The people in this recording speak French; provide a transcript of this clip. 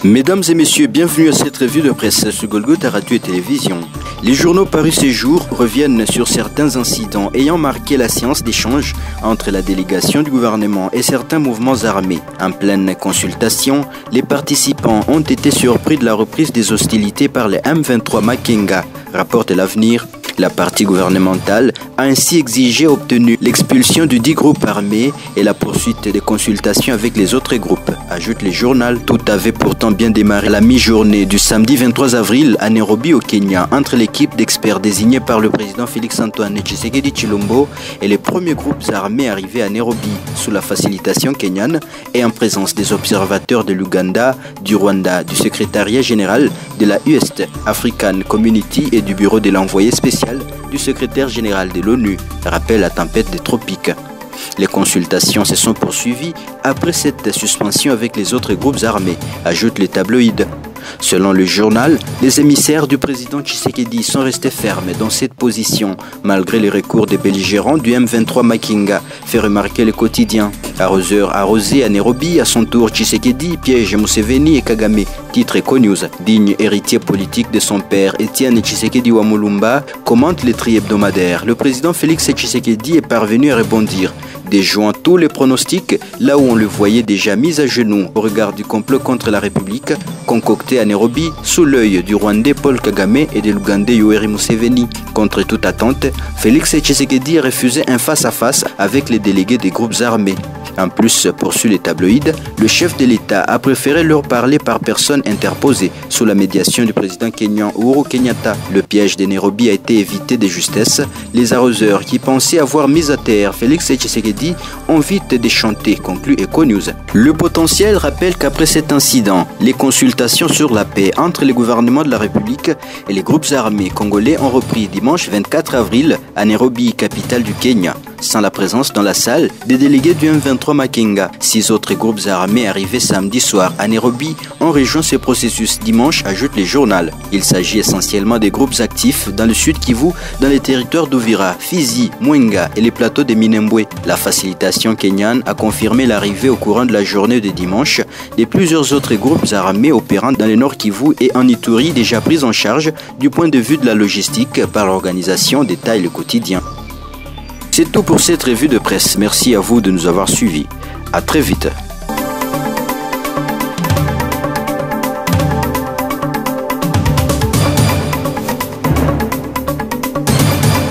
Mesdames et messieurs, bienvenue à cette revue de presse sur Golgotha Radio et Télévision. Les journaux parus ces jours reviennent sur certains incidents ayant marqué la séance d'échange entre la délégation du gouvernement et certains mouvements armés. En pleine consultation, les participants ont été surpris de la reprise des hostilités par les M23 Makenga, rapporte l'avenir. La partie gouvernementale a ainsi exigé et obtenu l'expulsion du dit groupe armé et la poursuite des consultations avec les autres groupes, ajoute le journal. Tout avait pourtant bien démarré à la mi-journée du samedi 23 avril à Nairobi au Kenya entre l'équipe d'experts désignée par le président Félix-Antoine Tshisekedi Tshilombo et les premiers groupes armés arrivés à Nairobi sous la facilitation kenyane et en présence des observateurs de l'Ouganda, du Rwanda, du secrétariat général de la East African Community et du bureau de l'envoyé spécial du secrétaire général de l'ONU, rappelle la tempête des tropiques. Les consultations se sont poursuivies après cette suspension avec les autres groupes armés, ajoute les tabloïds. Selon le journal, les émissaires du président Tshisekedi sont restés fermes dans cette position, malgré les recours des belligérants du M23 Makenga, fait remarquer le quotidien. Arroseur arrosé à Nairobi, à son tour Tshisekedi piège Museveni et Kagame, titre Econews. Digne héritier politique de son père, Etienne Tshisekedi Wamulumba, commente les tri-hebdomadaires. Le président Félix Tshisekedi est parvenu à rebondir, déjouant tous les pronostics, là où on le voyait déjà mis à genoux au regard du complot contre la République, concocté à Nairobi sous l'œil du Rwandais Paul Kagame et de l'Ougandais Yoweri Museveni. Contre toute attente, Félix Tshisekedi a refusé un face-à-face avec les délégués des groupes armés. En plus, poursuit les tabloïds, le chef de l'État a préféré leur parler par personne interposée sous la médiation du président kenyan Uhuru Kenyatta. Le piège de Nairobi a été évité de justesse. Les arroseurs qui pensaient avoir mis à terre Félix Tshisekedi ont vite déchanté, conclut Econews. Le potentiel rappelle qu'après cet incident, les consultations sur la paix entre les gouvernements de la République et les groupes armés congolais ont repris dimanche 24 avril à Nairobi, capitale du Kenya, sans la présence dans la salle des délégués du M23 Makenga. 6 autres groupes armés arrivés samedi soir à Nairobi ont rejoint ce processus dimanche, ajoute le journal. Il s'agit essentiellement des groupes actifs dans le sud Kivu, dans les territoires d'Uvira, Fizi, Mwenga et les plateaux de Minembwe. La facilitation kenyane a confirmé l'arrivée au courant de la journée de dimanche de plusieurs autres groupes armés opérant dans le nord Kivu et en Ituri, déjà pris en charge du point de vue de la logistique par l'organisation détaille le quotidien. C'est tout pour cette revue de presse. Merci à vous de nous avoir suivis. À très vite.